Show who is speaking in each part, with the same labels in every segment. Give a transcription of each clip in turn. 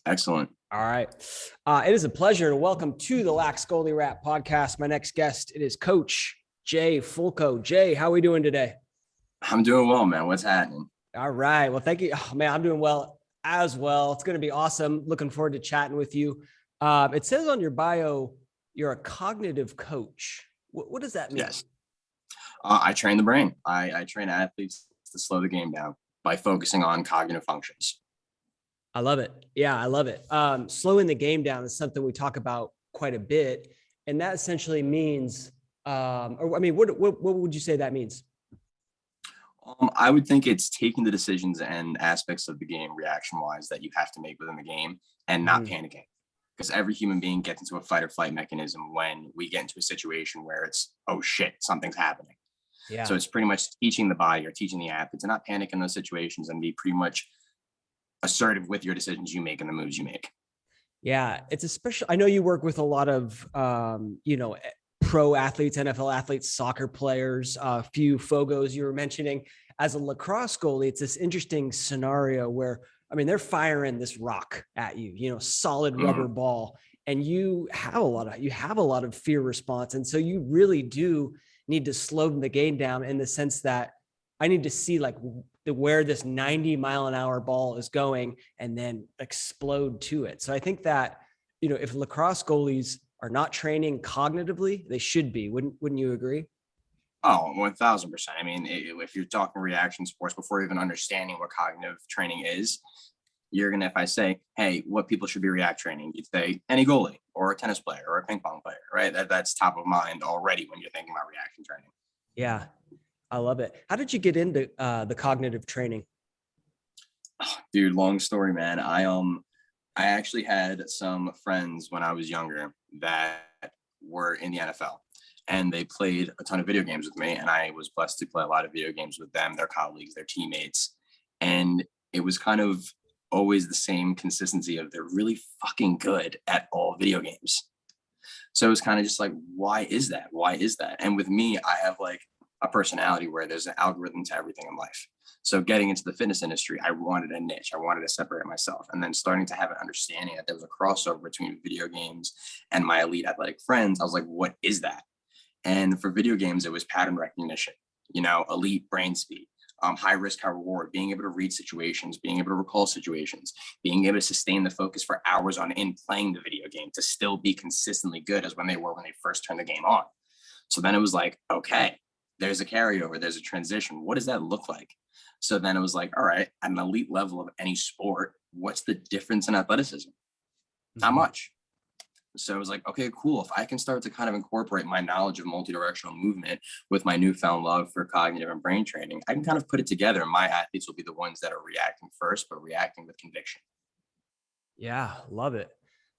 Speaker 1: Excellent.
Speaker 2: All right. It is a pleasure and welcome to the Lax Goalie Rap podcast. My next guest, it is Coach Jay Fulco. Jay, how are we doing today?
Speaker 1: I'm doing well, man. What's happening?
Speaker 2: All right. Well, thank you. Oh, man, I'm doing well as well. It's going to be awesome. Looking forward to chatting with you. It says on your bio, you're a cognitive coach. What does that mean?
Speaker 1: Yes. I train the brain. I train athletes to slow the game down by focusing on cognitive functions.
Speaker 2: I love it. Yeah, I love it. Slowing the game down is something we talk about quite a bit. And that essentially means, what would you say that means?
Speaker 1: I would think it's taking the decisions and aspects of the game reaction-wise that you have to make within the game and not panicking. Because every human being gets into a fight or flight mechanism when we get into a situation where it's, oh shit, something's happening.
Speaker 2: Yeah.
Speaker 1: So it's pretty much teaching the body or teaching the athlete to not panic in those situations and be pretty much assertive with your decisions you make and the moves you make.
Speaker 2: Yeah, it's especially, I know you work with a lot of, pro athletes, NFL athletes, soccer players, a few Fogos you were mentioning. As a lacrosse goalie, it's this interesting scenario where, I mean, they're firing this rock at you, solid rubber ball, and you have a lot of fear response. And so you really do need to slow the game down in the sense that I need to see like where this 90-mile-an-hour ball is going and then explode to it. So I think that, if lacrosse goalies are not training cognitively, they should be. Wouldn't you agree?
Speaker 1: Oh, 1000%. I mean, if you're talking reaction sports before even understanding what cognitive training is, you're going to, if I say, hey, what people should be react training, you'd say any goalie or a tennis player or a ping pong player, right? That's top of mind already when you're thinking about reaction training.
Speaker 2: Yeah, I love it. How did you get into the cognitive training?
Speaker 1: Oh, dude, long story, man. I actually had some friends when I was younger that were in the NFL and they played a ton of video games with me. And I was blessed to play a lot of video games with them, their colleagues, their teammates. And it was kind of always the same consistency of they're really fucking good at all video games. So it was kind of just like, why is that? Why is that? And with me, I have like a personality where there's an algorithm to everything in life. So getting into the fitness industry, I wanted a niche. I wanted to separate myself. And then starting to have an understanding that there was a crossover between video games and my elite athletic friends, I was like, what is that? And for video games, it was pattern recognition, elite brain speed, high risk, high reward, being able to read situations, being able to recall situations, being able to sustain the focus for hours on end playing the video game to still be consistently good as when they were when they first turned the game on. So then it was like, okay, there's a carryover, there's a transition. What does that look like? So then it was like, all right, at an elite level of any sport, what's the difference in athleticism? Not much. So it was like, okay, cool. If I can start to kind of incorporate my knowledge of multidirectional movement with my newfound love for cognitive and brain training, I can kind of put it together. My athletes will be the ones that are reacting first, but reacting with conviction.
Speaker 2: Yeah, love it.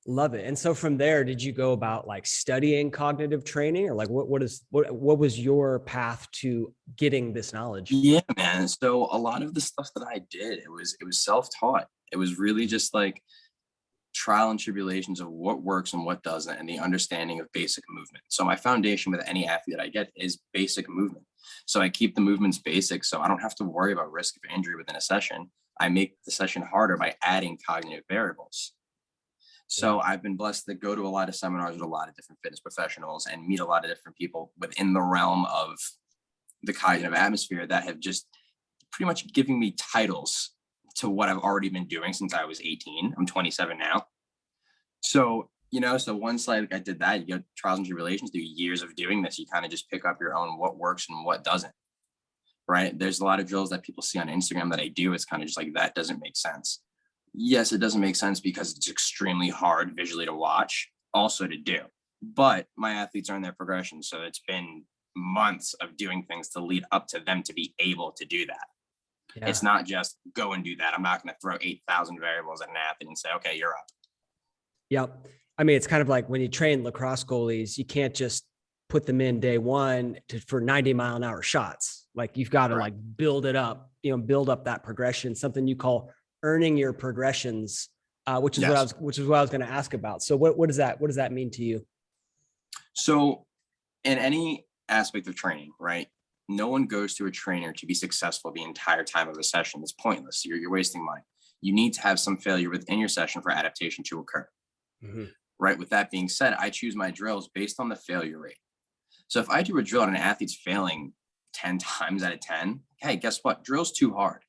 Speaker 2: Love it. And so from there, did you go about like studying cognitive training or like what was your path to getting this knowledge?
Speaker 1: Yeah, man. So a lot of the stuff that I did, it was self-taught. It was really just like trial and tribulations of what works and what doesn't, and the understanding of basic movement. So my foundation with any athlete that I get is basic movement. So I keep the movements basic so I don't have to worry about risk of injury within a session. I make the session harder by adding cognitive variables. So I've been blessed to go to a lot of seminars with a lot of different fitness professionals and meet a lot of different people within the realm of the cognitive atmosphere that have just pretty much giving me titles to what I've already been doing since I was 18. I'm 27 now. So, so once like I did that, you go trials and tribulations through years of doing this, you kind of just pick up your own what works and what doesn't. Right. There's a lot of drills that people see on Instagram that I do. It's kind of just like, that doesn't make sense. Yes, it doesn't make sense because it's extremely hard visually to watch, also to do. But my athletes are in their progression. So it's been months of doing things to lead up to them to be able to do that. Yeah. It's not just go and do that. I'm not going to throw 8,000 variables at an athlete and say, okay, you're up.
Speaker 2: Yep. I mean, it's kind of like when you train lacrosse goalies, you can't just put them in day one for 90-mile-an-hour shots. Like you've got to like build it up, build up that progression, something you call earning your progressions, which is what I was going to ask about. So what does that mean to you?
Speaker 1: So in any aspect of training, right? No one goes to a trainer to be successful the entire time of a session. It's pointless. You're wasting money. you need to have some failure within your session for adaptation to occur.
Speaker 2: Mm-hmm.
Speaker 1: Right. With that being said, I choose my drills based on the failure rate. So if I do a drill and an athlete's failing 10 times out of 10, hey, guess what? Drill's too hard.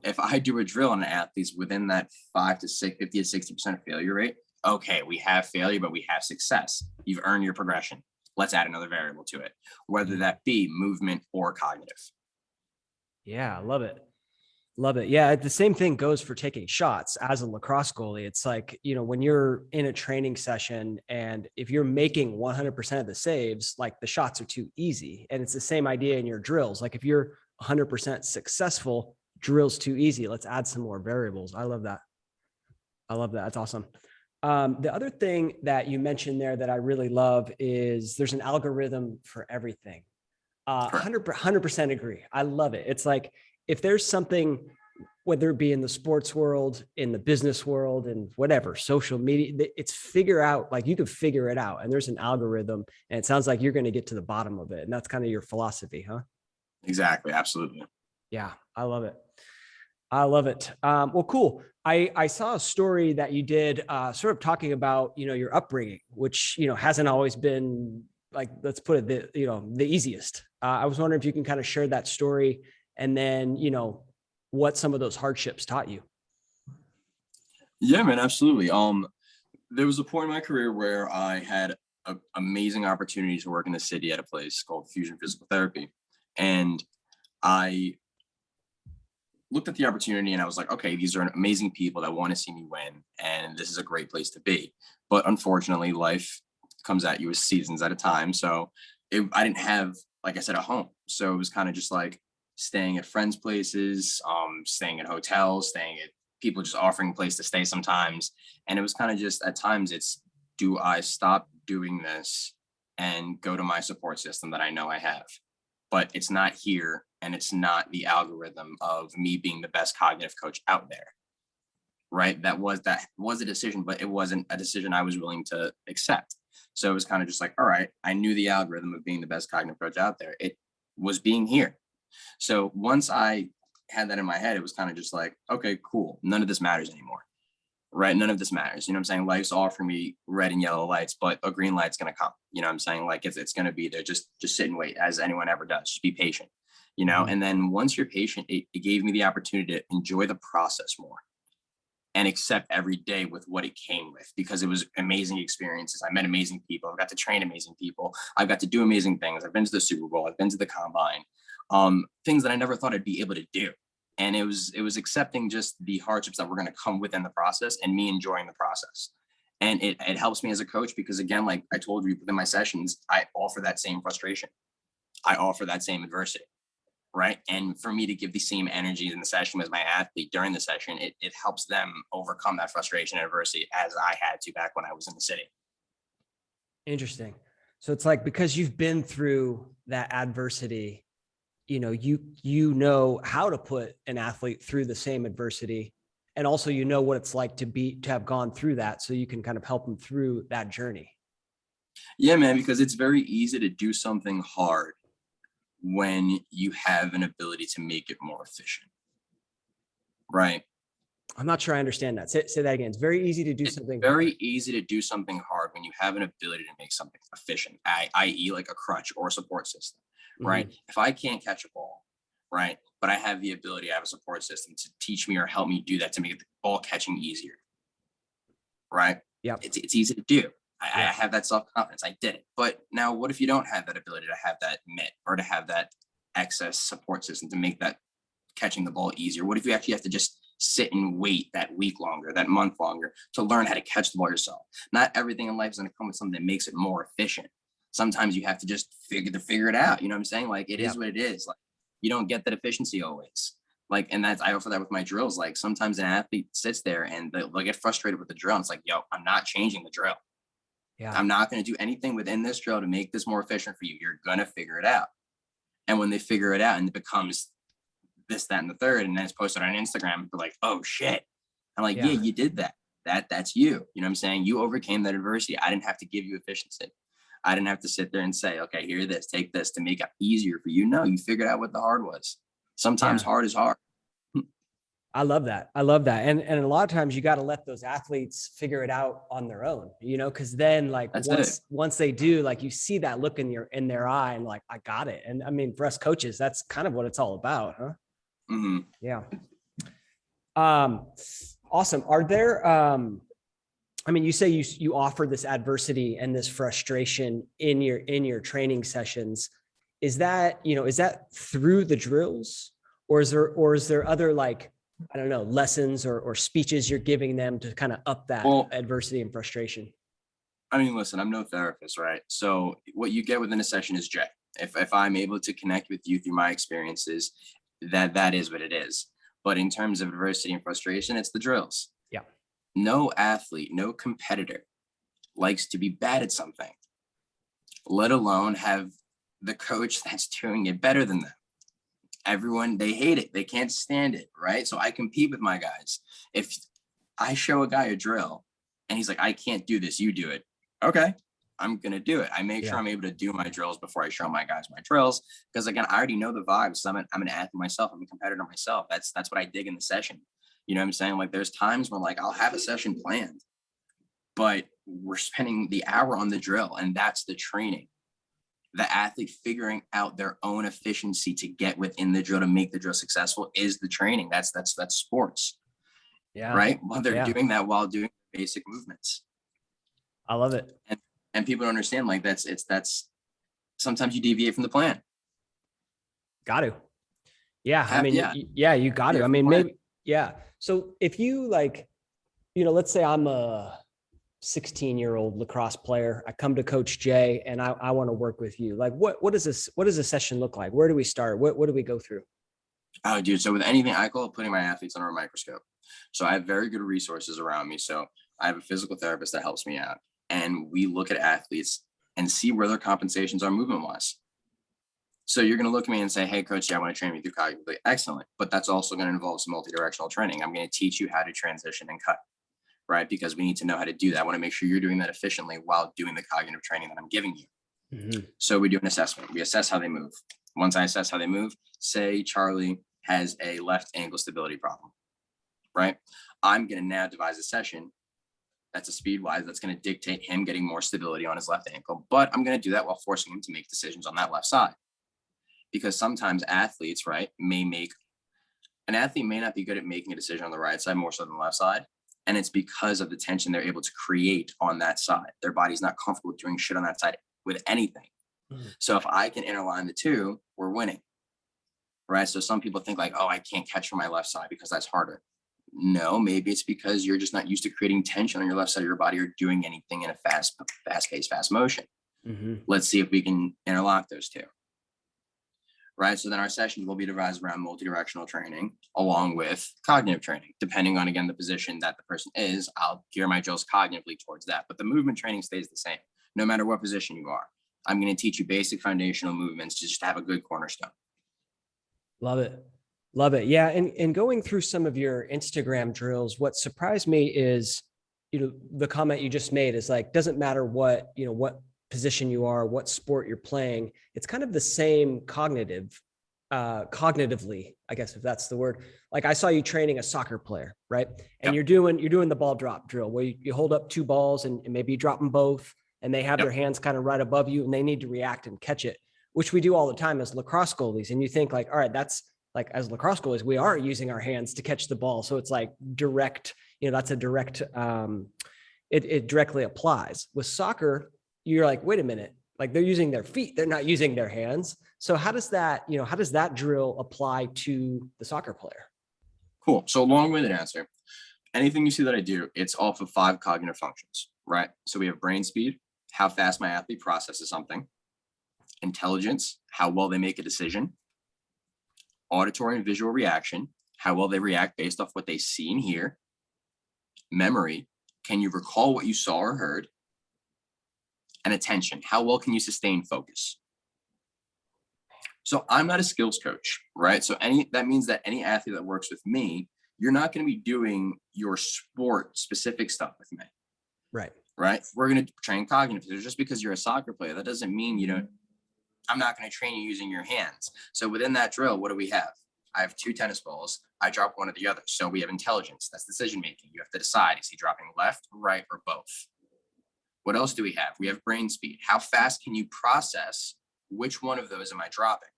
Speaker 1: If I do a drill and an athlete's within that 50 to 60% failure rate, okay, we have failure, but we have success. You've earned your progression. Let's add another variable to it, whether that be movement or cognitive.
Speaker 2: Yeah, I love it. Love it. Yeah. The same thing goes for taking shots as a lacrosse goalie. It's like, when you're in a training session and if you're making 100% of the saves, like the shots are too easy. And it's the same idea in your drills. Like if you're 100% successful, drills too easy. Let's add some more variables. I love that. I love that. That's awesome. The other thing that you mentioned there that I really love is there's an algorithm for everything. 100% agree. I love it. It's like, if there's something, whether it be in the sports world, in the business world, and whatever, social media, it's figure out, like you can figure it out. And there's an algorithm and it sounds like you're going to get to the bottom of it. And that's kind of your philosophy, huh?
Speaker 1: Exactly. Absolutely.
Speaker 2: Yeah. I love it. I love it. Well, cool. I saw a story that you did sort of talking about, your upbringing, which, hasn't always been like, let's put it, the easiest. I was wondering if you can kind of share that story and then, what some of those hardships taught you.
Speaker 1: Yeah, man, absolutely. There was a point in my career where I had an amazing opportunity to work in the city at a place called Fusion Physical Therapy. And I looked at the opportunity and I was like, okay, these are amazing people that want to see me win. And this is a great place to be. But unfortunately, life comes at you with seasons at a time. So I didn't have, like I said, a home. So it was kind of just like staying at friends' places, staying at hotels, staying at people just offering a place to stay sometimes. And it was kind of just at times it's, do I stop doing this and go to my support system that I know I have? But it's not here and it's not the algorithm of me being the best cognitive coach out there. Right. That was a decision, but it wasn't a decision I was willing to accept. So it was kind of just like, all right, I knew the algorithm of being the best cognitive coach out there. It was being here. So once I had that in my head, it was kind of just like, okay, cool. None of this matters anymore. Right. None of this matters. You know what I'm saying? Life's offering me red and yellow lights, but a green light's going to come. You know what I'm saying? Like it's going to be there. Just sit and wait, as anyone ever does. Just be patient, And then once you're patient, it gave me the opportunity to enjoy the process more and accept every day with what it came with, because it was amazing experiences. I met amazing people. I got to train amazing people. I got to do amazing things. I've been to the Super Bowl. I've been to the combine, things that I never thought I'd be able to do. And it was accepting just the hardships that were going to come within the process and me enjoying the process. And it helps me as a coach because, again, like I told you within my sessions, I offer that same frustration. I offer that same adversity. Right. And for me to give the same energy in the session with my athlete during the session, it helps them overcome that frustration and adversity as I had to back when I was in the city.
Speaker 2: Interesting. So it's like, because you've been through that adversity, you know how to put an athlete through the same adversity. And also, what it's like to have gone through that. So you can kind of help them through that journey.
Speaker 1: Yeah, man, because it's very easy to do something hard when you have an ability to make it more efficient. Right.
Speaker 2: I'm not sure I understand that. Say that again. It's very easy to do something.
Speaker 1: Very easy to do something hard when you have an ability to make something efficient, i.e. like a crutch or a support system. Right. Mm-hmm. If I can't catch a ball, right, but I have the ability, I have a support system to teach me or help me do that to make the ball catching easier. Right.
Speaker 2: Yeah.
Speaker 1: It's easy to do. I have that self-confidence. I did it. But now what if you don't have that ability to have that mitt or to have that excess support system to make that catching the ball easier? What if you actually have to just sit and wait that week longer, that month longer to learn how to catch the ball yourself? Not everything in life is going to come with something that makes it more efficient. Sometimes you have to just figure it out. You know what I'm saying? Like it is what it is. Like you don't get that efficiency always. Like, and I offer that with my drills. Like sometimes an athlete sits there and they'll get frustrated with the drill. And it's like, yo, I'm not changing the drill. Yeah. I'm not going to do anything within this drill to make this more efficient for you. You're going to figure it out. And when they figure it out and it becomes this, that, and the third, and then it's posted on Instagram, they're like, oh shit. I'm like, yeah, you did that. That's you. You know what I'm saying? You overcame that adversity. I didn't have to give you efficiency. I didn't have to sit there and say, okay, here, take this to make it easier for you. No, you figured out what the hard was. Sometimes hard is hard.
Speaker 2: I love that. I love that. And a lot of times you got to let those athletes figure it out on their own, cause then like
Speaker 1: That's it.
Speaker 2: once they do, like you see that look in their eye and like, I got it. And I mean, for us coaches, that's kind of what it's all about, huh?
Speaker 1: Hmm.
Speaker 2: Yeah. Um, awesome. Are there, I mean, you say you offer this adversity and this frustration in your training sessions. Is that, is that through the drills, or is there other, like, I don't know, lessons or speeches you're giving them to kind of up that
Speaker 1: Well,
Speaker 2: adversity and frustration?
Speaker 1: I mean, listen, I'm no therapist, right? So what you get within a session is Jay. If I'm able to connect with you through my experiences, that is what it is. But in terms of adversity and frustration, it's the drills.
Speaker 2: Yeah.
Speaker 1: No athlete, no competitor likes to be bad at something, let alone have the coach that's doing it better than them. Everyone, they hate it. They can't stand it, right? So I compete with my guys. If I show a guy a drill and he's like, I can't do this, you do it. Okay, I'm going to do it. I make sure I'm able to do my drills before I show my guys my drills. Because again, I already know the vibes. I'm an athlete myself. I'm a competitor myself. That's what I dig in the session. You know what I'm saying? Like there's times when like I'll have a session planned, but we're spending the hour on the drill, and that's the training. The athlete figuring out their own efficiency to get within the drill to make the drill successful is the training. That's sports.
Speaker 2: Yeah.
Speaker 1: Right. While they're doing that while doing basic movements.
Speaker 2: I love it.
Speaker 1: And people don't understand, like that's sometimes you deviate from the plan.
Speaker 2: Got to. Yeah. I mean, yeah, you got to. I mean, maybe, yeah. So if you like, let's say I'm a 16-year-old lacrosse player. I come to Coach Jay and I want to work with you. Like, what does a session look like? Where do we start? What do we go through?
Speaker 1: Oh, dude. So with anything, I call it putting my athletes under a microscope. So I have very good resources around me. So I have a physical therapist that helps me out, and we look at athletes and see where their compensations are movement wise. So you're going to look at me and say, hey, Coach, I want to train you through cognitively. Excellent. But that's also going to involve some multi-directional training. I'm going to teach you how to transition and cut, right? Because we need to know how to do that. I want to make sure you're doing that efficiently while doing the cognitive training that I'm giving you. Mm-hmm. So we do an assessment. We assess how they move. Once I assess how they move, say Charlie has a left ankle stability problem, right? I'm going to now devise a session that's a speed wise that's going to dictate him getting more stability on his left ankle. But I'm going to do that while forcing him to make decisions on that left side. Because sometimes athletes, right, an athlete may not be good at making a decision on the right side more so than the left side. And it's because of the tension they're able to create on that side. Their body's not comfortable doing shit on that side with anything. Mm-hmm. So if I can interline the two, we're winning, right? So some people think like, oh, I can't catch from my left side because that's harder. No, maybe it's because you're just not used to creating tension on your left side of your body or doing anything in a fast-paced, fast motion. Mm-hmm. Let's see if we can interlock those two. Right. So then our sessions will be devised around multi-directional training along with cognitive training. Depending on, again, the position that the person is, I'll gear my drills cognitively towards that. But the movement training stays the same, no matter what position you are. I'm going to teach you basic foundational movements to just have a good cornerstone.
Speaker 2: Love it. Love it. Yeah. And going through some of your Instagram drills, what surprised me is, the comment you just made is like, doesn't matter what position you are, what sport you're playing, it's kind of the same cognitively, I guess, if that's the word. Like I saw you training a soccer player, right? And you're doing the ball drop drill where you hold up two balls and maybe you drop them both and they have their hands kind of right above you and they need to react and catch it, which we do all the time as lacrosse goalies. And you think like, all right, that's like, as lacrosse goalies, we are using our hands to catch the ball. So it's like direct, that's a direct, it directly applies. With soccer, you're like, wait a minute, like they're using their feet, they're not using their hands. So how does that drill apply to the soccer player?
Speaker 1: Cool. So long-winded answer. Anything you see that I do, it's off of 5 cognitive functions, right? So we have brain speed, how fast my athlete processes something, intelligence, how well they make a decision, auditory and visual reaction, how well they react based off what they see and hear, memory, can you recall what you saw or heard, and attention, how well can you sustain focus? So I'm not a skills coach, right? So that means that any athlete that works with me, you're not going to be doing your sport specific stuff with me. Right. We're going to train cognitive. Just because you're a soccer player, that doesn't mean I'm not going to train you using your hands. So within that drill, what do we have? I have 2 tennis balls. I drop one or the other. So we have intelligence. That's decision-making. You have to decide, is he dropping left, right, or both? What else do we have? We have brain speed. How fast can you process which one of those am I dropping?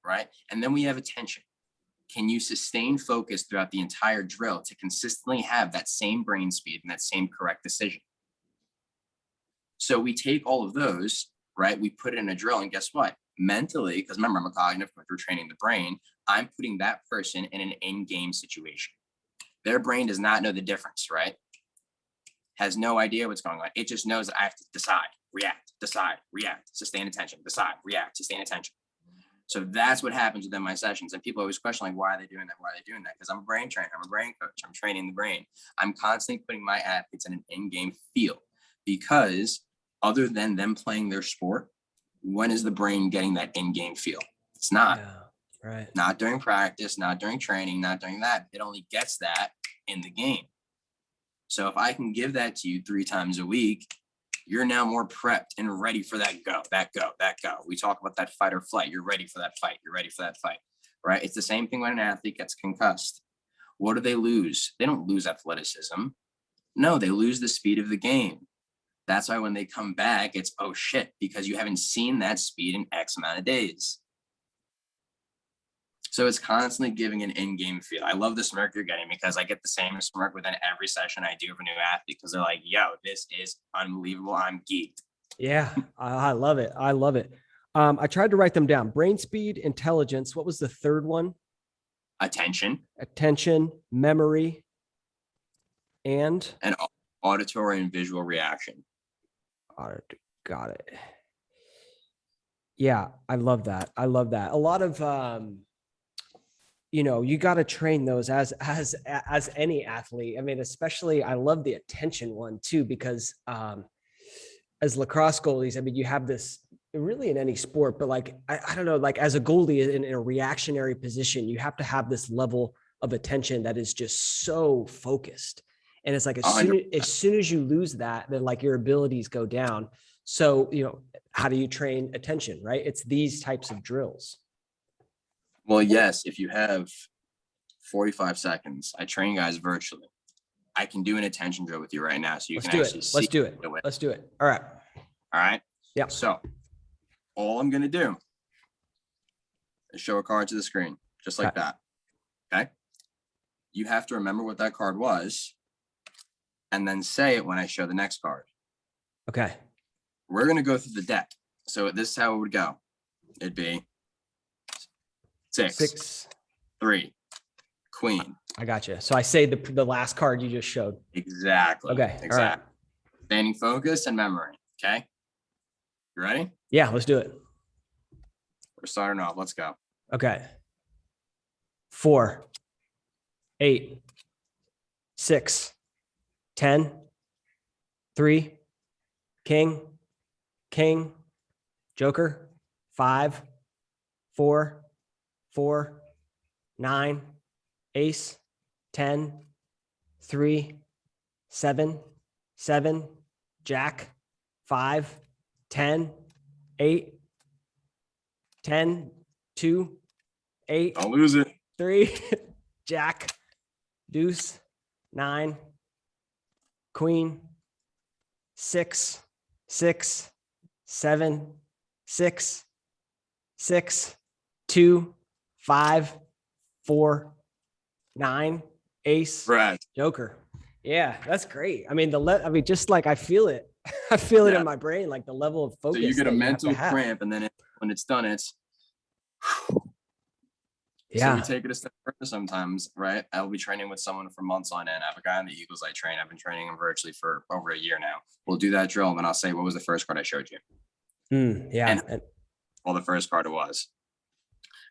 Speaker 1: Right? And then we have attention. Can you sustain focus throughout the entire drill to consistently have that same brain speed and that same correct decision? So we take all of those, right? We put it in a drill, and guess what? Mentally, because remember, I'm a cognitive coach, we're training the brain. I'm putting that person in an in-game situation. Their brain does not know the difference, right? Has no idea what's going on. It just knows that I have to decide, react, sustain attention, decide, react, sustain attention. So that's what happens within my sessions. And people always question, like, why are they doing that? Why are they doing that? Because I'm a brain trainer. I'm a brain coach. I'm training the brain. I'm constantly putting my athletes in an in-game feel, because other than them playing their sport, when is the brain getting that in-game feel? It's not.
Speaker 2: Yeah, right.
Speaker 1: Not during practice, not during training, not during that. It only gets that in the game. So if I can give that to you 3 times a week, you're now more prepped and ready for that go. We talk about that fight or flight. You're ready for that fight. You're ready for that fight, right? It's the same thing when an athlete gets concussed. What do they lose? They don't lose athleticism. No, they lose the speed of the game. That's why when they come back, it's, oh shit, because you haven't seen that speed in X amount of days. So it's constantly giving an in-game feel. I love the smirk you're getting, because I get the same smirk within every session I do of a new athlete, because they're like, yo, this is unbelievable. I'm geeked.
Speaker 2: Yeah, I love it. I love it. I tried to write them down. Brain speed, intelligence. What was the third one?
Speaker 1: Attention,
Speaker 2: memory, and
Speaker 1: auditory and visual reaction.
Speaker 2: Got it. Yeah, I love that. A lot of, you got to train those as any athlete. I mean, especially I love the attention one too, because as lacrosse goalies, I mean, you have this really in any sport, but like, I don't know, like as a goalie in a reactionary position, you have to have this level of attention that is just so focused. And it's like, as soon as you lose that, then like your abilities go down. So, how do you train attention, right? It's these types of drills.
Speaker 1: Well, yes, if you have 45 seconds, I train guys virtually. I can do an attention drill with you right now, so you can actually see.
Speaker 2: Let's do it. Let's do it. All right.
Speaker 1: All right.
Speaker 2: Yeah.
Speaker 1: So all I'm going to do is show a card to the screen, just like that. Okay. You have to remember what that card was, and then say it when I show the next card.
Speaker 2: Okay.
Speaker 1: We're going to go through the deck. So this is how it would go. It'd be 6, 3, queen.
Speaker 2: I got you. So I say the last card you just showed.
Speaker 1: Exactly.
Speaker 2: Okay.
Speaker 1: Exactly.
Speaker 2: All right.
Speaker 1: Standing focus and memory. Okay. You ready?
Speaker 2: Yeah, let's do it.
Speaker 1: We're starting off. Let's go.
Speaker 2: Okay. 4, 8, 6, 10, 3, king, joker, 5, 4, 9, ace, 10, 3, 7, jack, 5, 10, 8, 10, 2, 8.
Speaker 1: Don't lose it.
Speaker 2: 3, jack, deuce, 9, queen, 6, 7, 6, 2, 5, 4, 9, ace,
Speaker 1: Brad.
Speaker 2: joker. Yeah, that's great. I mean, just like I feel it. I feel it in my brain, like the level of focus.
Speaker 1: So you get a mental cramp, and then when it's done, it's.
Speaker 2: Yeah.
Speaker 1: So we take it a step further sometimes, right? I'll be training with someone for months on end. I have a guy in the Eagles I train. I've been training him virtually for over a year now. We'll do that drill, and then I'll say, what was the first card I showed you?
Speaker 2: Yeah.
Speaker 1: And well, the first card it was.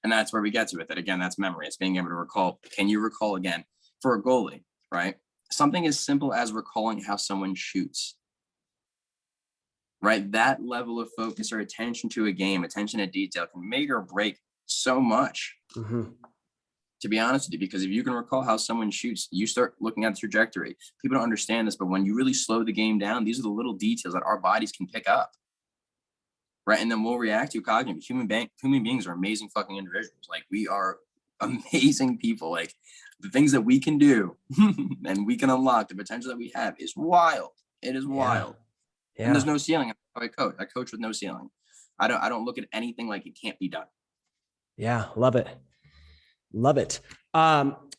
Speaker 1: And that's where we get to with it. Again, that's memory. It's being able to recall. Can you recall again? For a goalie, right? Something as simple as recalling how someone shoots. Right? That level of focus or attention to a game, attention to detail can make or break so much.
Speaker 2: Mm-hmm.
Speaker 1: To be honest with you, because if you can recall how someone shoots, you start looking at the trajectory. People don't understand this, but when you really slow the game down, these are the little details that our bodies can pick up. Right. And then we'll react to cognitively. Human beings are amazing fucking individuals. Like we are amazing people. Like the things that we can do and we can unlock, the potential that we have is wild. It is wild. And there's no ceiling. I coach with no ceiling. I don't look at anything like it can't be done.
Speaker 2: Yeah. Love it. Love it.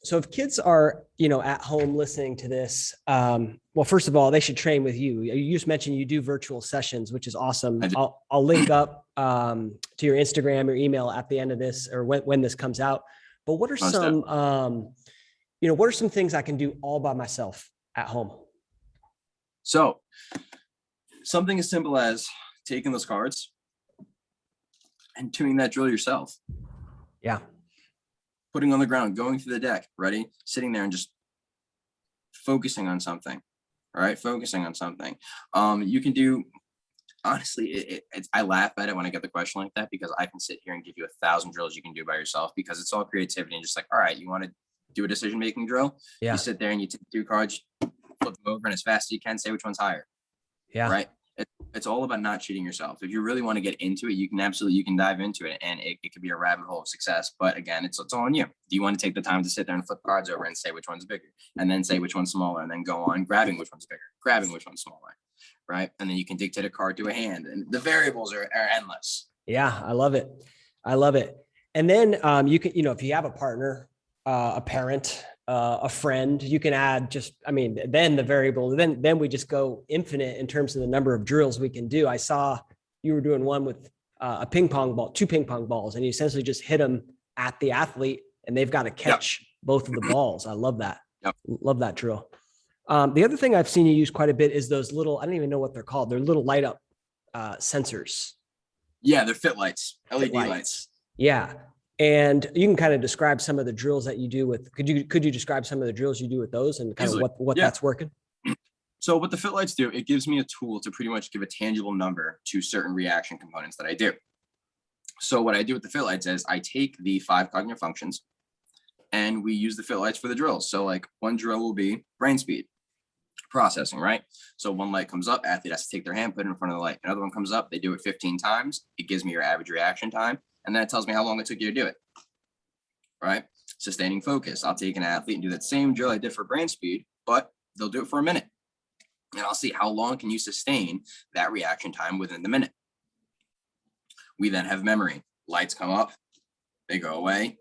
Speaker 2: So if kids are, at home listening to this, well, first of all, they should train with you. You just mentioned you do virtual sessions, which is awesome. I'll link up to your Instagram or email at the end of this, or when this comes out. But what are what are some things I can do all by myself at home?
Speaker 1: So something as simple as taking those cards and doing that drill yourself.
Speaker 2: Yeah.
Speaker 1: Putting on the ground, going through the deck, ready, sitting there and just focusing on something. All right. Focusing on something. You can do, honestly, I laugh at it when I get the question like that, because I can sit here and give you 1,000 drills you can do by yourself, because it's all creativity and just like, all right, you want to do a decision-making drill? Yeah. You sit there and you take 2 cards, flip them over, and as fast as you can, say which one's higher. Yeah. Right. It's all about not cheating yourself. If you really want to get into it, you can dive into it, and it could be a rabbit hole of success. But again, it's all on you. Do you want to take the time to sit there and flip cards over and say which one's bigger, and then say which one's smaller, and then go on grabbing which one's bigger, grabbing which one's smaller, right? And then you can dictate a card to a hand, and the variables are endless. Yeah, I love it. I love it. And then you can, if you have a partner, a parent, a friend, you can add then the variable, then we just go infinite in terms of the number of drills we can do. I saw you were doing one with a ping pong ball, 2 ping pong balls, and you essentially just hit them at the athlete and they've got to catch both of the balls. I love that. Love that drill. The other thing I've seen you use quite a bit is those little, I don't even know what they're called. They're little light up sensors. Yeah. They're fit lights, LED lights. Yeah. And you can kind of describe some of the drills that you do with, could you describe some of the drills you do with those and kind of what that's working? So what the fit lights do, it gives me a tool to pretty much give a tangible number to certain reaction components that I do. So what I do with the fit lights is I take the 5 cognitive functions and we use the fit lights for the drills. So like one drill will be brain speed processing, right? So one light comes up, athlete has to take their hand, put it in front of the light. Another one comes up, they do it 15 times. It gives me your average reaction time. And then it tells me how long it took you to do it, right? Sustaining focus. I'll take an athlete and do that same drill I did for brain speed, but they'll do it for a minute. And I'll see how long can you sustain that reaction time within the minute. We then have memory. Lights come up, they go away.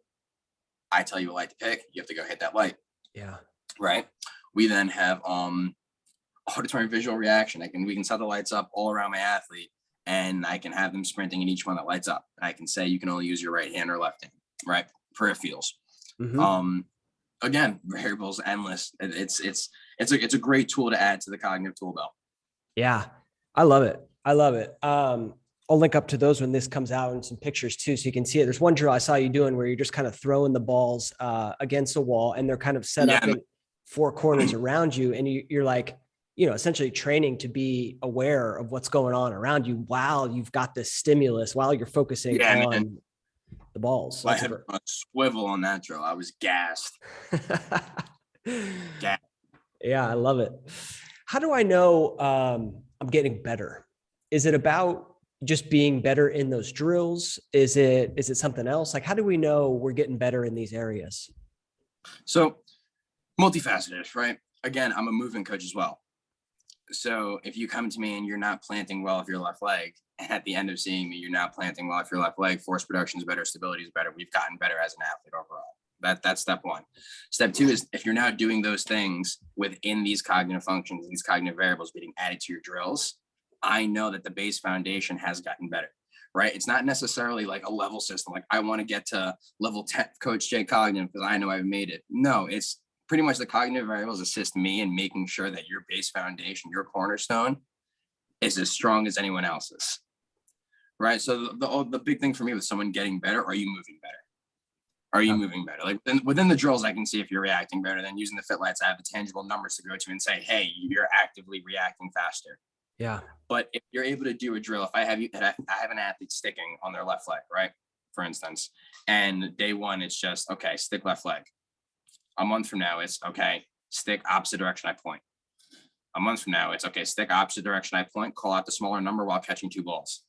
Speaker 1: I tell you a light to pick, you have to go hit that light. Yeah. Right? We then have auditory visual reaction. We can set the lights up all around my athlete, and I can have them sprinting in each one that lights up. I can say you can only use your right hand or left hand, right? Peripherals. Mm-hmm. Again, variables endless. It's a great tool to add to the cognitive tool belt. Yeah, I love it. I love it. I'll link up to those when this comes out and some pictures too, so you can see it. There's one drill I saw you doing where you're just kind of throwing the balls against a wall, and they're kind of set up in 4 corners around you, and you're like, essentially training to be aware of what's going on around you while you've got this stimulus, while you're focusing on the balls. So I had a swivel on that drill. I was gassed. Yeah, I love it. How do I know I'm getting better? Is it about just being better in those drills? Is it something else? Like, how do we know we're getting better in these areas? So multifaceted, right? Again, I'm a movement coach as well. So if you come to me and you're not planting well with your left leg, and at the end of seeing me, you're not planting well with your left leg, force production is better, stability is better. We've gotten better as an athlete overall. That's step 1. Step 2 is if you're now doing those things within these cognitive functions, these cognitive variables being added to your drills, I know that the base foundation has gotten better, right? It's not necessarily like a level system. Like I want to get to level 10 Coach Jay cognitive because I know I've made it. No, it's pretty much the cognitive variables assist me in making sure that your base foundation, your cornerstone, is as strong as anyone else's, right? So the big thing for me with someone getting better, are you moving better? Are you moving better? Like within the drills, I can see if you're reacting better. Then using the fit lights, I have the tangible numbers to go to and say, hey, you're actively reacting faster. Yeah. But if you're able to do a drill, if I have an athlete sticking on their left leg, right? For instance, and day 1, it's just, okay, stick left leg. A month from now, it's okay, stick opposite direction I point. A month from now, it's okay, stick opposite direction I point, call out the smaller number while catching 2 balls.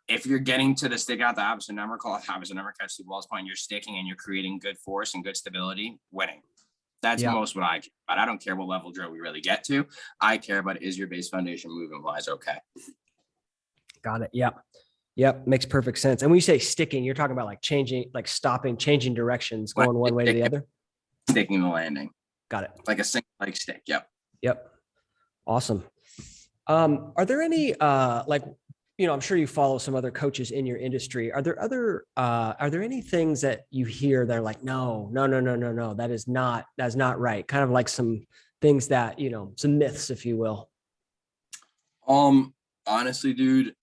Speaker 1: if you're getting to the stick out the opposite number, call it the opposite number, catch the ball's point, you're sticking and you're creating good force and good stability, winning. That's
Speaker 2: Yeah.
Speaker 1: most what I care about. I don't care what level drill we really get to. I care about, is your base foundation movement wise okay?
Speaker 2: Got it. Yep. Yep. Makes perfect sense. And when you say sticking, you're talking about like changing, like stopping, changing directions, going one way to the other.
Speaker 1: Sticking the landing.
Speaker 2: Got it.
Speaker 1: Like a single leg stick. Yep.
Speaker 2: Yep. Awesome. Are there any like, you know, I'm sure you follow some other coaches in your industry. Are there any things that you hear that are like, no, that's not right? Kind of like some things that, you know, some myths, if you will.
Speaker 1: Honestly, dude,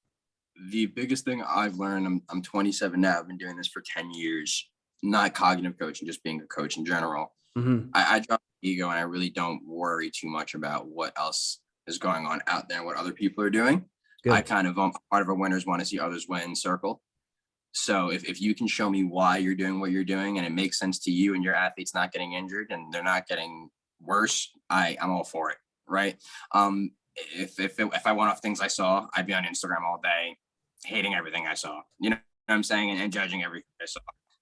Speaker 1: the biggest thing I've learned, I'm 27 now. I've been doing this for 10 years, not cognitive coaching, just being a coach in general.
Speaker 2: Mm-hmm.
Speaker 1: I drop the ego and I really don't worry too much about what else is going on out there, what other people are doing. Good. I kind of, part of a winners want to see others win circle. So if you can show me why you're doing what you're doing and it makes sense to you and your athlete's not getting injured and they're not getting worse, I'm all for it. Right. If I went off things I saw, I'd be on Instagram all day, hating everything I saw, you know what I'm saying? And judging everything I saw.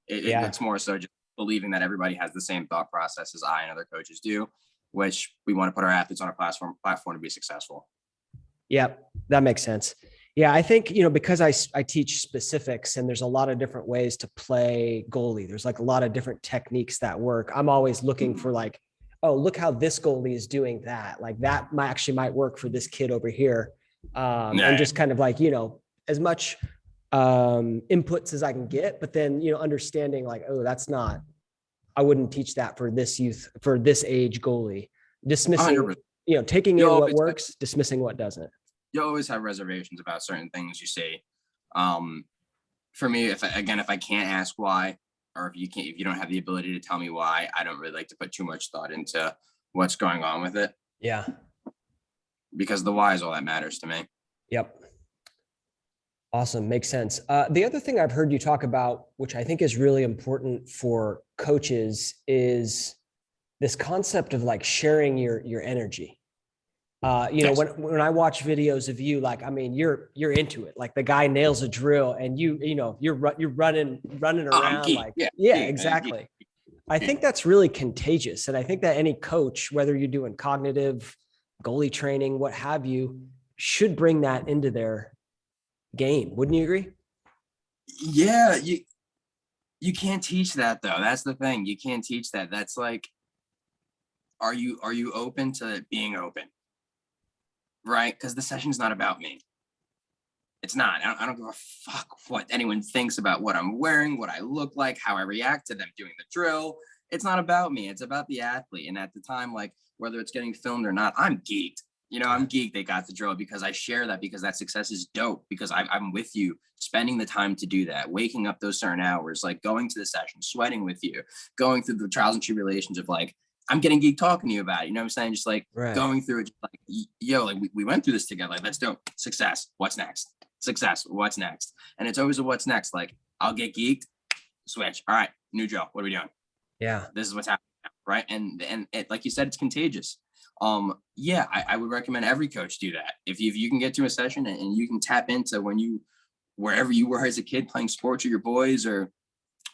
Speaker 1: It's more so just believing that everybody has the same thought process as I and other coaches do, which we want to put our athletes on a platform to be successful.
Speaker 2: Yeah, that makes sense. Yeah, I think, you know, because I teach specifics and there's a lot of different ways to play goalie. There's like a lot of different techniques that work. I'm always looking for like, oh, look how this goalie is doing that. Like that might work for this kid over here. And just kind of like, you know, as much inputs as I can get, but then, you know, understanding like, oh, I wouldn't teach that for this youth, for this age goalie. Dismissing, 100%. You know, taking in what works, dismissing what doesn't.
Speaker 1: You always have reservations about certain things you say. For me, if I can't ask why, or if you don't have the ability to tell me why, I don't really like to put too much thought into what's going on with it.
Speaker 2: Yeah.
Speaker 1: Because the why is all that matters to me.
Speaker 2: Yep. Awesome. Makes sense. The other thing I've heard you talk about, which I think is really important for coaches, is this concept of like sharing your energy. You know, when I watch videos of you, like, I mean, you're into it. Like the guy nails a drill and you know, you're running around like, yeah, exactly. I think that's really contagious. And I think that any coach, whether you're doing cognitive, goalie training, what have you, should bring that into their game. Wouldn't you agree?
Speaker 1: Yeah. You can't teach that though. That's the thing. You can't teach that. That's like, are you open to being open? Right? Because the session's not about me. It's not. I don't give a fuck what anyone thinks about what I'm wearing, what I look like, how I react to them doing the drill. It's not about me. It's about the athlete. And at the time, like whether it's getting filmed or not, I'm geeked. You know, I'm geeked they got the drill because I share that, because that success is dope, because I'm with you, spending the time to do that, waking up those certain hours, like going to the session, sweating with you, going through the trials and tribulations of like, I'm getting geeked talking to you about it. You know what I'm saying? Just like going through it, just like, yo, like we went through this together. Like, let's do it. Success. What's next? Success. What's next? And it's always a what's next. Like, I'll get geeked, switch. All right, new drill. What are we doing?
Speaker 2: Yeah.
Speaker 1: This is what's happening now, right? And it, like you said, it's contagious. Yeah, I would recommend every coach do that. If you can get to a session and you can tap into wherever you were as a kid playing sports with your boys or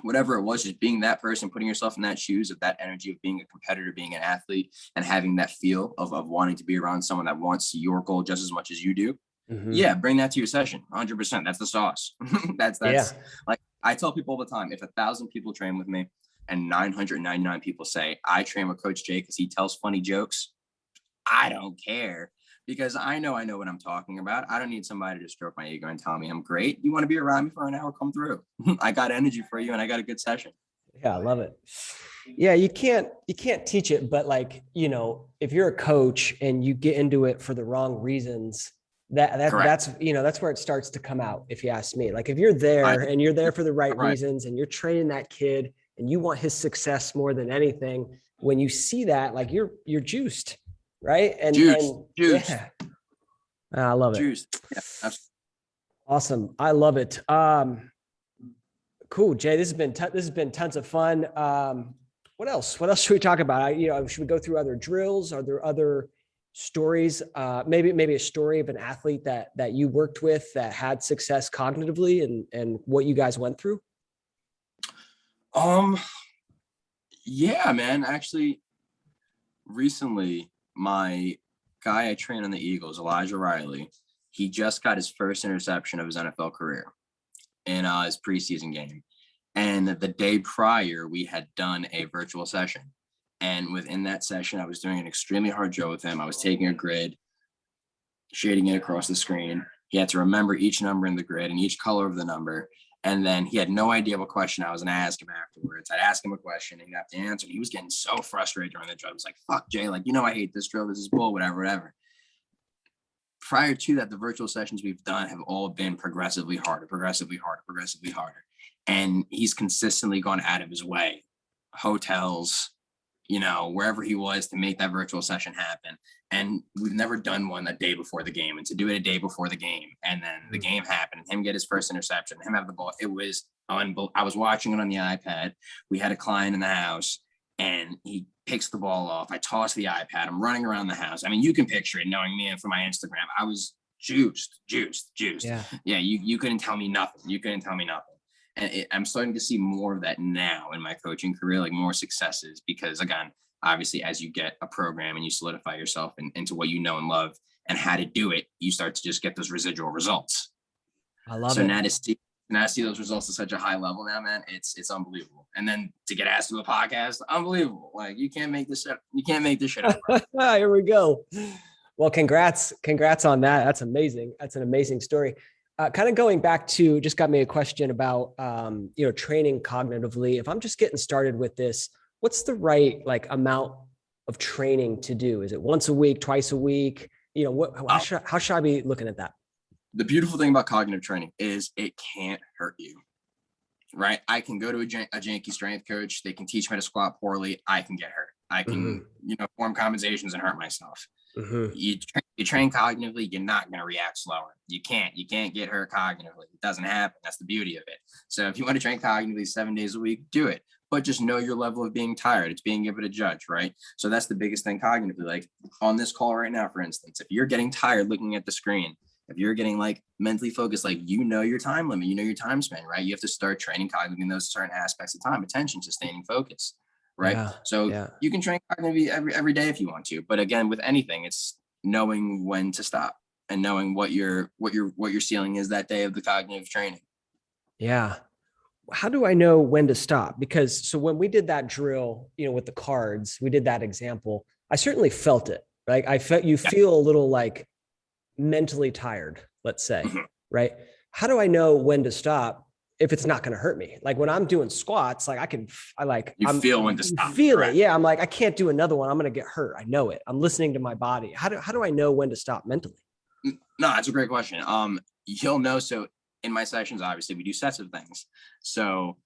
Speaker 1: whatever it was, just being that person, putting yourself in that shoes of that energy of being a competitor, being an athlete, and having that feel of wanting to be around someone that wants your goal just as much as you do. Mm-hmm. Yeah, bring that to your session. 100%. That's the sauce. that's like I tell people all the time, if 1,000 people train with me and 999 people say, I train with Coach Jay because he tells funny jokes, I don't care, because I know what I'm talking about. I don't need somebody to stroke my ego and tell me I'm great. You want to be around me for an hour, come through. I got energy for you and I got a good session.
Speaker 2: Yeah, I love it. Yeah, you can't teach it, but like, you know, if you're a coach and you get into it for the wrong reasons, that's, you know, that's where it starts to come out. If you ask me, like if you're there and you're there for the right reasons and you're training that kid and you want his success more than anything, when you see that, like you're juiced. Right. And
Speaker 1: juice.
Speaker 2: Yeah. I love it.
Speaker 1: Juice. Yeah,
Speaker 2: awesome. I love it. Cool. Jay, this has been tons of fun. What else should we talk about? Should we go through other drills? Are there other stories, maybe a story of an athlete that you worked with that had success cognitively and what you guys went through?
Speaker 1: Yeah, man. Actually, recently, my guy I train on the Eagles, Elijah Riley, he just got his first interception of his NFL career in his preseason game. And the day prior, we had done a virtual session. And within that session, I was doing an extremely hard drill with him. I was taking a grid, shading it across the screen. He had to remember each number in the grid and each color of the number. And then he had no idea what question I was going to ask him afterwards. I'd ask him a question and he'd have to answer. He was getting so frustrated during the drill. I was like, fuck, Jay, like, I hate this drill. This is bull, whatever. Prior to that, the virtual sessions we've done have all been progressively harder. And he's consistently gone out of his way, hotels, wherever he was, to make that virtual session happen. And we've never done one a day before the game, and to do it a day before the game. And then the game happened, him get his first interception, him have the ball. It was unbelievable. I was watching it on the iPad. We had a client in the house and he picks the ball off. I toss the iPad. I'm running around the house. I mean, you can picture it, knowing me from my Instagram. I was juiced. Yeah. You couldn't tell me nothing. And I'm starting to see more of that now in my coaching career, like more successes, because again, obviously, as you get a program and you solidify yourself into what you know and love and how to do it, you start to just get those residual results.
Speaker 2: I love it.
Speaker 1: So now to see those results at such a high level now, man, it's unbelievable. And then to get asked to do a podcast, unbelievable. Like, you can't make this shit up.
Speaker 2: Here we go. Well, congrats on that. That's amazing. That's an amazing story. Kind of going back to, just got me a question about, training cognitively. If I'm just getting started with this, what's the right amount of training to do? Is it once a week, twice a week? How should I be looking at that?
Speaker 1: The beautiful thing about cognitive training is it can't hurt you, right? I can go to a janky strength coach. They can teach me to squat poorly. I can get hurt. I can, form compensations and hurt myself. You train cognitively, you're not going to react slower. You can't get hurt cognitively. It doesn't happen. That's the beauty of it. So if you want to train cognitively 7 days a week, do it. But just know your level of being tired. It's being able to judge, right? So that's the biggest thing cognitively. Like on this call right now, for instance, if you're getting tired looking at the screen, if you're getting mentally focused, your time limit, your time span, right? You have to start training cognitively in those certain aspects of time: attention, sustaining focus, right? Yeah, so you can train cognitively every day if you want to. But again, with anything, it's knowing when to stop and knowing what your ceiling is that day of the cognitive training.
Speaker 2: Yeah. How do I know when to stop? Because when we did that drill, with the cards, we did that example, I certainly felt it. Like I felt feel a little mentally tired, let's say, right? How do I know when to stop if it's not going to hurt me? Like when I'm doing squats,
Speaker 1: feel when to stop.
Speaker 2: Feel it. Yeah. I'm like, I can't do another one. I'm going to get hurt. I know it. I'm listening to my body. How do I know when to stop mentally?
Speaker 1: No, that's a great question. You'll know. So in my sessions, obviously we do sets of things. So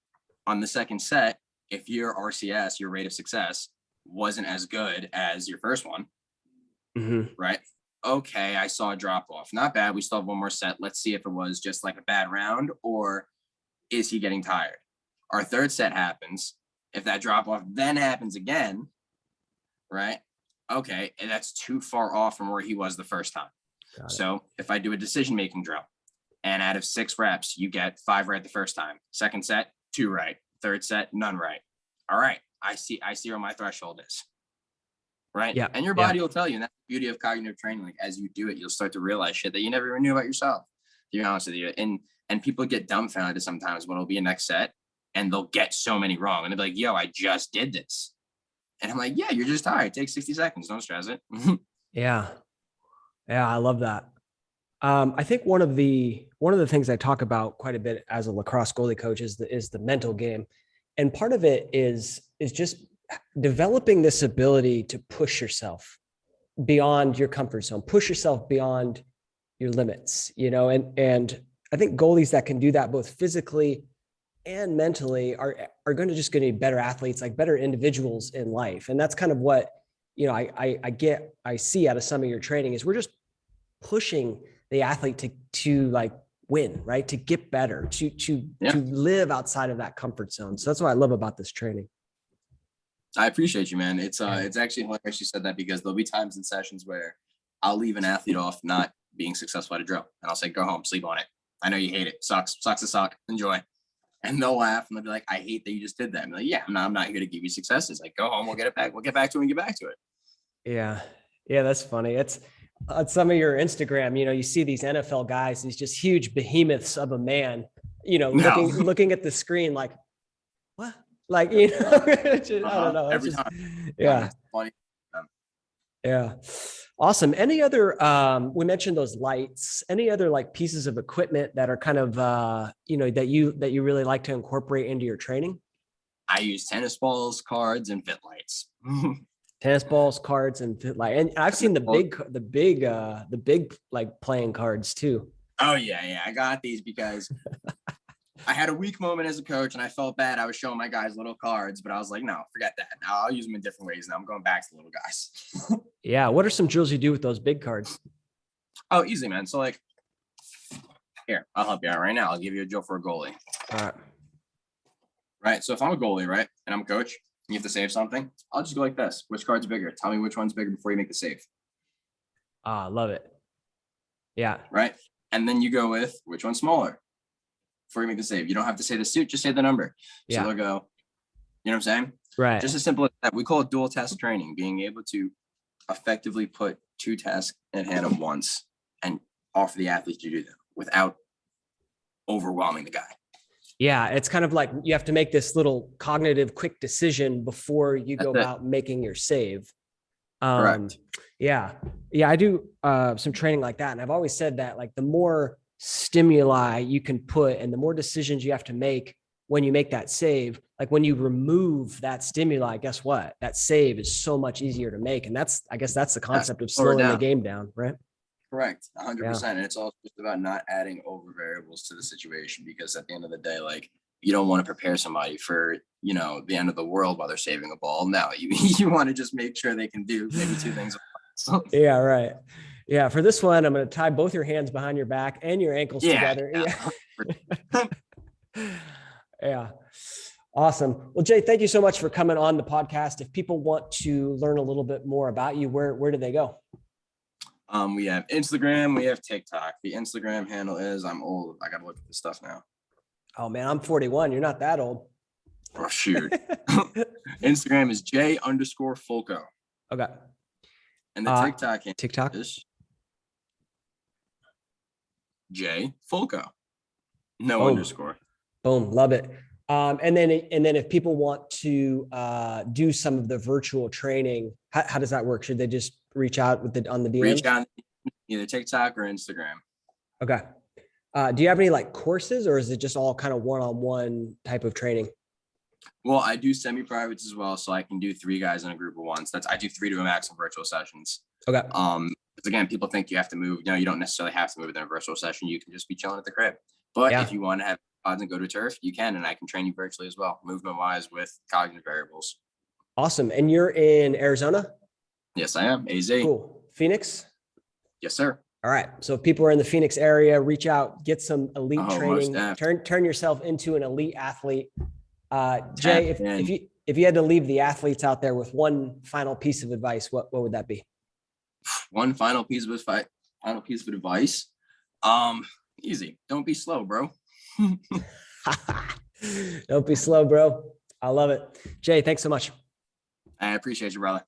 Speaker 1: on the second set, if your RCS, your rate of success, wasn't as good as your first one, right? Okay, I saw a drop off. Not bad. We still have one more set. Let's see if it was just a bad round or is he getting tired? Our third set happens. If that drop off then happens again, right? Okay, and that's too far off from where he was the first time. So if I do a decision-making drill and out of 6 reps, you get 5 right the first time. Second set, 2 right. Third set, none right. All right, I see where my threshold is. Right. Yeah. And your body will tell you. And that's the beauty of cognitive training. Like as you do it, you'll start to realize shit that you never even knew about yourself, to be honest with you. And people get dumbfounded sometimes when it'll be a next set and they'll get so many wrong. And they'll be like, yo, I just did this. And I'm like, yeah, you're just tired. Take 60 seconds. Don't stress it.
Speaker 2: Yeah. I love that. I think one of the things I talk about quite a bit as a lacrosse goalie coach is the mental game. And part of it is just developing this ability to push yourself beyond your comfort zone, push yourself beyond your limits, and I think goalies that can do that both physically and mentally are going to be better athletes, better individuals in life. And that's kind of what, I see out of some of your training is we're just pushing the athlete to win, right? To get better, to live outside of that comfort zone. So that's what I love about this training.
Speaker 1: I appreciate you, man. It's actually hilarious you said that, because there'll be times in sessions where I'll leave an athlete off not being successful at a drill, and I'll say, "Go home, sleep on it. I know you hate it. Sucks to suck. Enjoy." And they'll laugh and they'll be like, "I hate that you just did that." I'm like, "Yeah, I'm not here to give you successes. Like, go home. We'll get it back. We'll get back to it and get back to it."
Speaker 2: Yeah. Yeah, that's funny. It's on some of your Instagram, you see these NFL guys, these just huge behemoths of a man,
Speaker 1: No,
Speaker 2: looking at the screen like, what? Like, I don't know. It's
Speaker 1: every
Speaker 2: just,
Speaker 1: time.
Speaker 2: yeah.
Speaker 1: It's funny.
Speaker 2: Yeah. Awesome. Any other, we mentioned those lights, any other like pieces of equipment that are kind of, that you really like to incorporate into your training?
Speaker 1: I use tennis balls, cards, and fit lights.
Speaker 2: Tennis balls, cards, and and I've seen the big like playing cards too.
Speaker 1: Oh yeah. I got these because I had a weak moment as a coach and I felt bad. I was showing my guys little cards, but I was like, no, forget that. Now I'll use them in different ways. Now I'm going back to the little guys.
Speaker 2: Yeah. What are some drills you do with those big cards?
Speaker 1: Oh, easy, man. So like, here, I'll help you out right now. I'll give you a drill for a goalie.
Speaker 2: All right.
Speaker 1: Right. So if I'm a goalie, right, and I'm a coach, and you have to save something, I'll just go like this. Which card's bigger? Tell me which one's bigger before you make the save.
Speaker 2: Ah, love it. Yeah.
Speaker 1: Right. And then you go with which one's smaller before you make the save. You don't have to say the suit, just say the number. So
Speaker 2: Yeah.
Speaker 1: they'll go, you know what I'm saying?
Speaker 2: Right.
Speaker 1: Just as simple as that. We call it dual task training, being able to effectively put two tasks at hand at once and offer the athlete to do them without overwhelming the guy.
Speaker 2: Yeah. It's kind of like you have to make this little cognitive quick decision before you go about making your save.
Speaker 1: Correct.
Speaker 2: Yeah. Yeah. I do some training like that. And I've always said that like the more stimuli you can put and the more decisions you have to make when you make that save, like when you remove that stimuli, guess what? That save is so much easier to make. And I guess that's the concept of slowing the game down, right?
Speaker 1: Correct. 100%. And it's also just about not adding over variables to the situation, because at the end of the day, like, you don't want to prepare somebody for, the end of the world while they're saving a ball. No, you want to just make sure they can do maybe two things.
Speaker 2: Yeah, right. Yeah, for this one, I'm going to tie both your hands behind your back and your ankles together. Yeah. Yeah. Awesome. Well, Jay, thank you so much for coming on the podcast. If people want to learn a little bit more about you, where do they go?
Speaker 1: We have Instagram, we have TikTok. The Instagram handle is, I'm old, I gotta look at this stuff now.
Speaker 2: Oh man, I'm 41. You're not that old.
Speaker 1: Oh shoot. Instagram is J_Fulco.
Speaker 2: Okay.
Speaker 1: And the
Speaker 2: TikTok
Speaker 1: is Jay Fulco. No underscore.
Speaker 2: Boom. Love it. And then if people want to do some of the virtual training, how does that work? Should they just reach out on the DMs?
Speaker 1: Reach out either TikTok or Instagram.
Speaker 2: Okay. Do you have any like courses, or is it just all kind of one-on-one type of training?
Speaker 1: Well, I do semi-privates as well, so I can do 3 guys in a group of one. So I do 3 to a max in virtual sessions.
Speaker 2: Okay.
Speaker 1: Because again, people think you have to move. You don't necessarily have to move in a virtual session. You can just be chilling at the crib. But if you want to have pods and go to turf, you can, and I can train you virtually as well, movement-wise with cognitive variables.
Speaker 2: Awesome. And you're in Arizona?
Speaker 1: Yes, I am. AZ.
Speaker 2: Cool. Phoenix?
Speaker 1: Yes, sir.
Speaker 2: All right. So if people are in the Phoenix area, reach out, get some elite training, turn yourself into an elite athlete. Jay, if you had to leave the athletes out there with one final piece of advice, what would that be?
Speaker 1: One final piece of advice. Easy. Don't be slow, bro.
Speaker 2: Don't be slow, bro. I love it. Jay, thanks so much.
Speaker 1: I appreciate you, brother.